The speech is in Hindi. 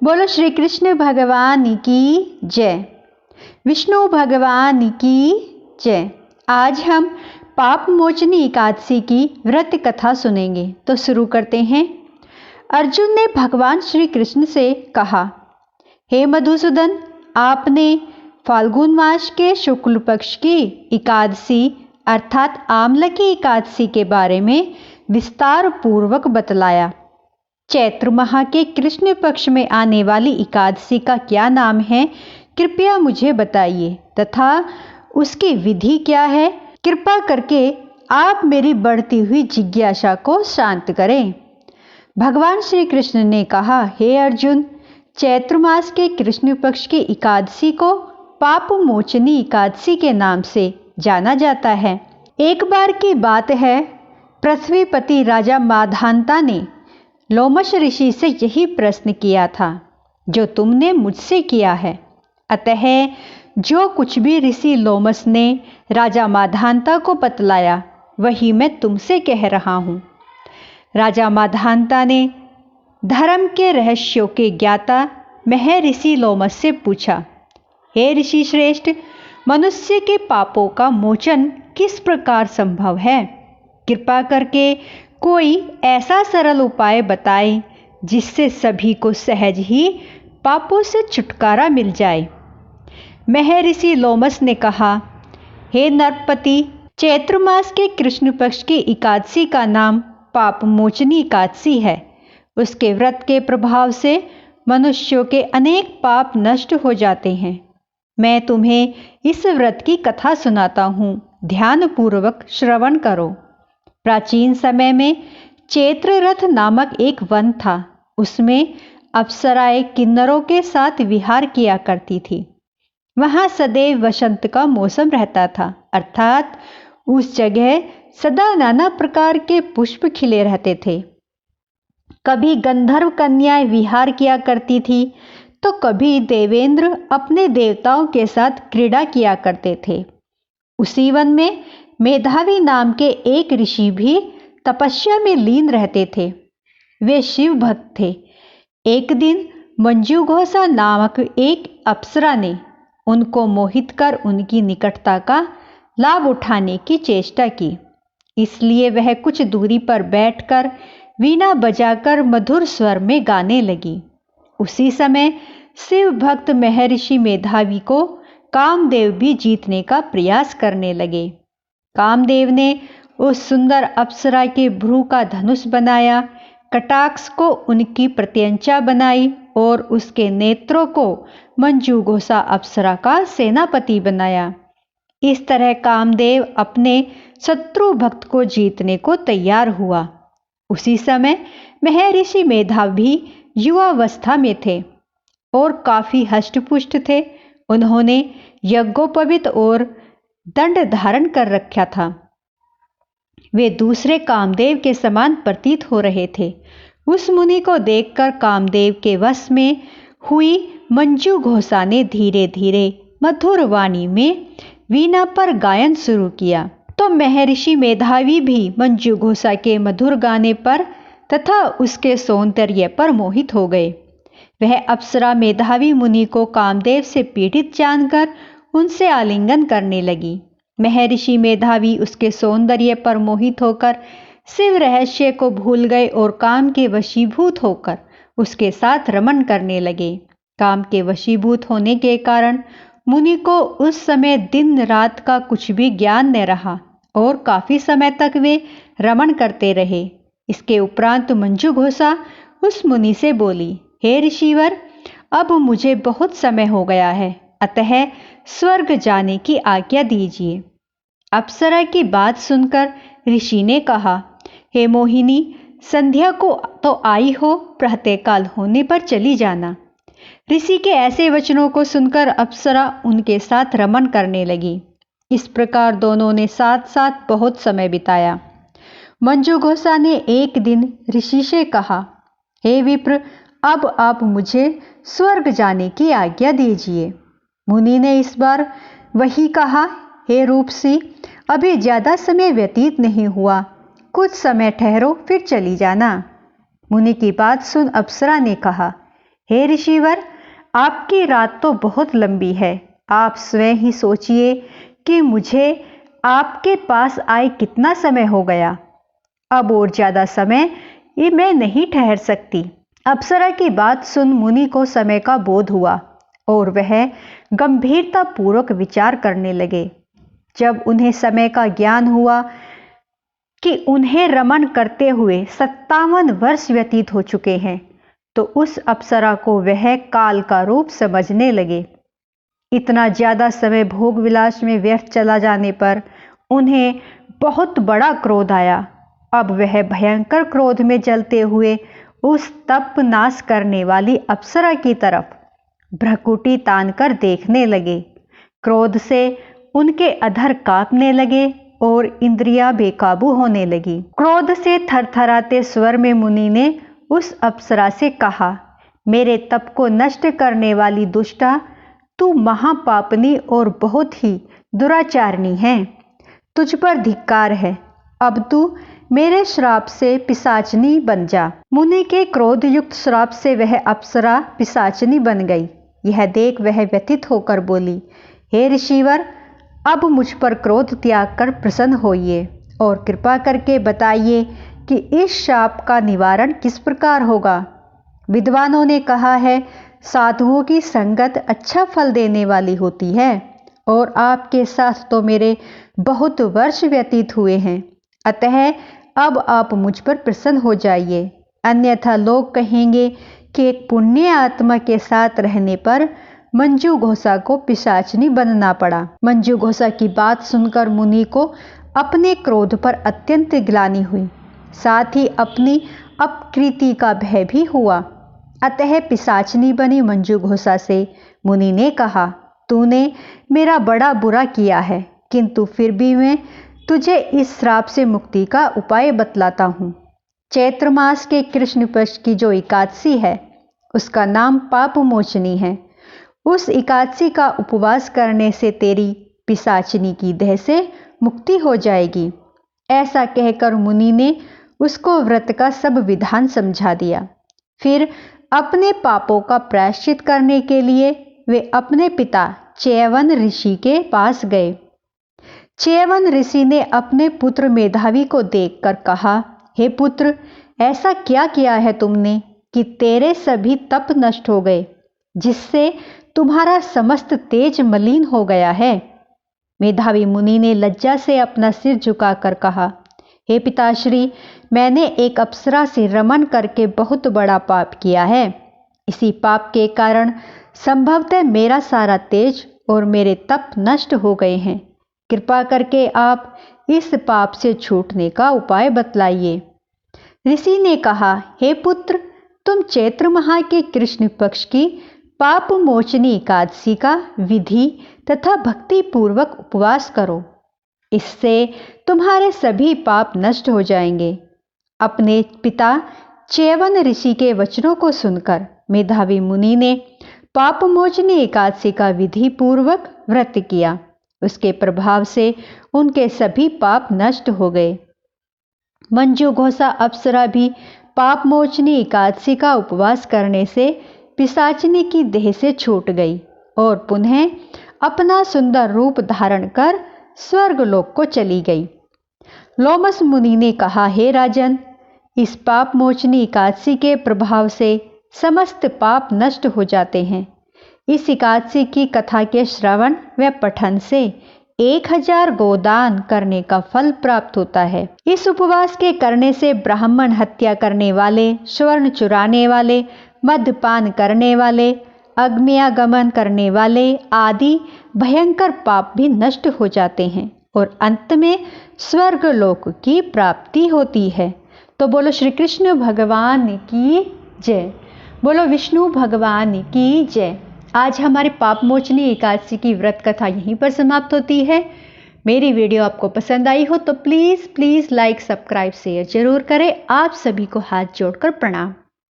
बोलो श्री कृष्ण भगवान की जय। विष्णु भगवान की जय। आज हम पाप मोचनी एकादशी की व्रत कथा सुनेंगे, तो शुरू करते हैं। अर्जुन ने भगवान श्री कृष्ण से कहा, हे मधुसूदन, आपने फाल्गुन मास के शुक्ल पक्ष की एकादशी अर्थात आमलकी एकादशी के बारे में विस्तार पूर्वक बतलाया। चैत्र माह के कृष्ण पक्ष में आने वाली एकादशी का क्या नाम है, कृपया मुझे बताइए तथा उसकी विधि क्या है। कृपा करके आप मेरी बढ़ती हुई जिज्ञासा को शांत करें। भगवान श्री कृष्ण ने कहा, हे अर्जुन, चैत्र मास के कृष्ण पक्ष की एकादशी को पाप मोचनी एकादशी के नाम से जाना जाता है। एक बार की बात है, पृथ्वीपति राजा माधांता ने लोमश ऋषि से यही प्रश्न किया था जो तुमने मुझसे किया है। अतः जो कुछ भी ऋषि लोमश ने राजा माधांता को बतलाया वही मैं तुमसे कह रहा हूँ। राजा माधांता ने धर्म के रहस्यों के ज्ञाता महर्षि लोमश से पूछा, हे ऋषि श्रेष्ठ, मनुष्य के पापों का मोचन किस प्रकार संभव है? कृपा करके कोई ऐसा सरल उपाय बताए जिससे सभी को सहज ही पापों से छुटकारा मिल जाए। महर्षि लोमश ने कहा, हे नरपति, चैत्र मास के कृष्ण पक्ष की एकादशी का नाम पाप मोचनी एकादशी है। उसके व्रत के प्रभाव से मनुष्यों के अनेक पाप नष्ट हो जाते हैं। मैं तुम्हें इस व्रत की कथा सुनाता हूँ, ध्यान पूर्वक श्रवण करो। प्राचीन समय में चैत्ररथ नामक एक वन था। उसमें अप्सराएं किन्नरों के साथ विहार किया करती थी। वहां सदैव वसंत का मौसम रहता था, अर्थात उस जगह सदा नाना प्रकार के पुष्प खिले रहते थे। कभी गंधर्व कन्याएं विहार किया करती थी तो कभी देवेंद्र अपने देवताओं के साथ क्रीड़ा किया करते थे। उसी वन में मेधावी नाम के एक ऋषि भी तपस्या में लीन रहते थे। वे शिव भक्त थे। एक दिन मंजूघोषा नामक एक अप्सरा ने उनको मोहित कर उनकी निकटता का लाभ उठाने की चेष्टा की। इसलिए वह कुछ दूरी पर बैठकर वीणा बजाकर मधुर स्वर में गाने लगी। उसी समय शिव भक्त महर्षि मेधावी को कामदेव भी जीतने का प्रयास करने लगे। कामदेव ने उस सुंदर अप्सरा के भ्रू का धनुष बनाया, कटाक्ष को उनकी प्रत्यंचा बनाई और उसके नेत्रों को मंजूघोषा अप्सरा का सेनापति बनाया। इस तरह कामदेव अपने शत्रु भक्त को जीतने को तैयार हुआ। उसी समय महर्षि मेधावी युवावस्था में थे और काफी हष्टपुष्ट थे। उन्होंने यज्ञोपवीत और दंड धारण कर रखा था। वे दूसरे कामदेव के समान प्रतीत हो रहे थे। उस मुनि को देखकर कामदेव के वश में हुई मंजूघोषा ने धीरे धीरे मधुर वाणी में वीणा पर गायन शुरू किया तो महर्षि मेधावी भी मंजूघोषा के मधुर गाने पर तथा उसके सौंदर्य पर मोहित हो गए। वह अप्सरा मेधावी मुनि को कामदेव से पीड़ित जानकर उनसे आलिंगन करने लगी। महर्षि मेधावी उसके सौंदर्य पर मोहित होकर शिव रहस्य को भूल गए और काम के वशीभूत होकर उसके साथ रमण करने लगे। काम के वशीभूत होने के कारण मुनि को उस समय दिन रात का कुछ भी ज्ञान न रहा और काफी समय तक वे रमण करते रहे। इसके उपरांत मंजूघोषा उस मुनि से बोली, हे ऋषिवर, अब मुझे बहुत समय हो गया है, अतः स्वर्ग जाने की आज्ञा दीजिए। अप्सरा की बात सुनकर ऋषि ने कहा, हे मोहिनी, संध्या को तो आई हो, प्रातःकाल होने पर चली जाना। ऋषि के ऐसे वचनों को सुनकर अप्सरा उनके साथ रमण करने लगी। इस प्रकार दोनों ने साथ साथ बहुत समय बिताया। मंजूघोषा ने एक दिन ऋषि से कहा, हे विप्र, अब आप मुझे स्वर्ग जाने की आज्ञा दीजिए। मुनि ने इस बार वही कहा, हे रूपसी, अभी ज्यादा समय व्यतीत नहीं हुआ, कुछ समय ठहरो फिर चली जाना। मुनि की बात सुन अप्सरा ने कहा, हे ऋषिवर, आपकी रात तो बहुत लंबी है। आप स्वयं ही सोचिए कि मुझे आपके पास आए कितना समय हो गया। अब और ज्यादा समय ये मैं नहीं ठहर सकती। अप्सरा की बात सुन मुनि को समय का बोध हुआ और वह गंभीरता पूर्वक विचार करने लगे। जब उन्हें समय का ज्ञान हुआ कि उन्हें रमन करते हुए 57 वर्ष व्यतीत हो चुके हैं, तो उस अप्सरा को वह काल का रूप समझने लगे। इतना ज्यादा समय भोग विलास में व्यर्थ चला जाने पर उन्हें बहुत बड़ा क्रोध आया। अब वह भयंकर क्रोध में जलते हुए उस तप नाश करने वाली अप्सरा की तरफ भ्रकुटी तान कर देखने लगे। क्रोध से उनके अधर कांपने लगे और इंद्रियां बेकाबू होने लगी। क्रोध से थरथराते स्वर में मुनि ने उस अप्सरा से कहा, मेरे तप को नष्ट करने वाली दुष्टा, तू महापापनी और बहुत ही दुराचारणी है। तुझ पर धिक्कार है। अब तू मेरे श्राप से पिशाचनी बन जा। मुनि के क्रोध युक्त श्राप से वह अप्सरा पिशाचनी बन गई। यह देख वह व्यथित होकर बोली, हे ऋषिवर, अब मुझ पर क्रोध त्याग कर प्रसन्न होइए और कृपा करके बताइए कि इस शाप का निवारण किस प्रकार होगा। विद्वानों ने कहा है, साधुओं की संगत अच्छा फल देने वाली होती है और आपके साथ तो मेरे बहुत वर्ष व्यतीत हुए हैं। अतः अब आप मुझ पर प्रसन्न हो जाइए, अन्यथा लोग कहेंगे कि एक पुण्य आत्मा के साथ रहने पर मंजू घोषा को पिशाचनी बनना पड़ा। मंजू घोषा की बात सुनकर मुनि को अपने क्रोध पर अत्यंत ग्लानि हुई, साथ ही अपनी अपकृति का भय भी हुआ। अतः पिशाचनी बनी मंजू घोषा से मुनि ने कहा, तूने मेरा बड़ा बुरा किया है, किंतु फिर भी मैं तुझे इस श्राप से मुक्ति का उपाय बतलाता हूँ। चैत्र मास के कृष्ण पक्ष की जो एकादशी है, उसका नाम पाप मोचनी है। उस एकादशी का उपवास करने से तेरी पिशाचनी की देह से मुक्ति हो जाएगी। ऐसा कहकर मुनि ने उसको व्रत का सब विधान समझा दिया। फिर अपने पापों का प्रायश्चित करने के लिए वे अपने पिता च्यवन ऋषि के पास गए। च्यवन ऋषि ने अपने पुत्र मेधावी को देखकर कहा, हे पुत्र, ऐसा क्या किया है तुमने कि तेरे सभी तप नष्ट हो गए, जिससे तुम्हारा समस्त तेज मलिन हो गया है। मेधावी मुनि ने लज्जा से अपना सिर झुकाकर कहा, हे पिताश्री, मैंने एक अप्सरा से रमन करके बहुत बड़ा पाप किया है। इसी पाप के कारण संभवतः मेरा सारा तेज और मेरे तप नष्ट हो गए हैं। कृपा करके आप इस पाप से छूटने का उपाय बतलाइए। ऋषि ने कहा, हे पुत्र, तुम चैत्र माह के कृष्ण पक्ष की पाप मोचनी एकादशी का विधि तथा भक्ति पूर्वक उपवास करो। इससे तुम्हारे सभी पाप नष्ट हो जाएंगे। अपने पिता च्यवन ऋषि के वचनों को सुनकर मेधावी मुनि ने पाप मोचनी एकादशी का विधि पूर्वक व्रत किया। उसके प्रभाव से उनके सभी पाप नष्ट हो गए। मंजू घोषा अप्सरा भी पाप मोचनी एकादशी का उपवास करने से पिशाचनी की देह से छूट गई और पुनः अपना सुंदर रूप धारण कर स्वर्गलोक को चली गई। लोमस मुनि ने कहा, हे राजन, इस पाप मोचनी एकादशी के प्रभाव से समस्त पाप नष्ट हो जाते हैं। इस एकादशी की कथा के श्रवण व पठन से 1000 गोदान करने का फल प्राप्त होता है। इस उपवास के करने से ब्राह्मण हत्या करने वाले, स्वर्ण चुराने वाले, मद्यपान करने वाले, अग्न्यागमन करने वाले आदि भयंकर पाप भी नष्ट हो जाते हैं और अंत में स्वर्गलोक की प्राप्ति होती है। तो बोलो श्री कृष्ण भगवान की जय, बोलो विष्णु भगवान की जय। आज हमारे पाप मोचनी एकादशी की व्रत कथा यहीं पर समाप्त होती है। मेरी वीडियो आपको पसंद आई हो तो प्लीज़ लाइक, सब्सक्राइब, शेयर जरूर करें। आप सभी को हाथ जोड़कर प्रणाम।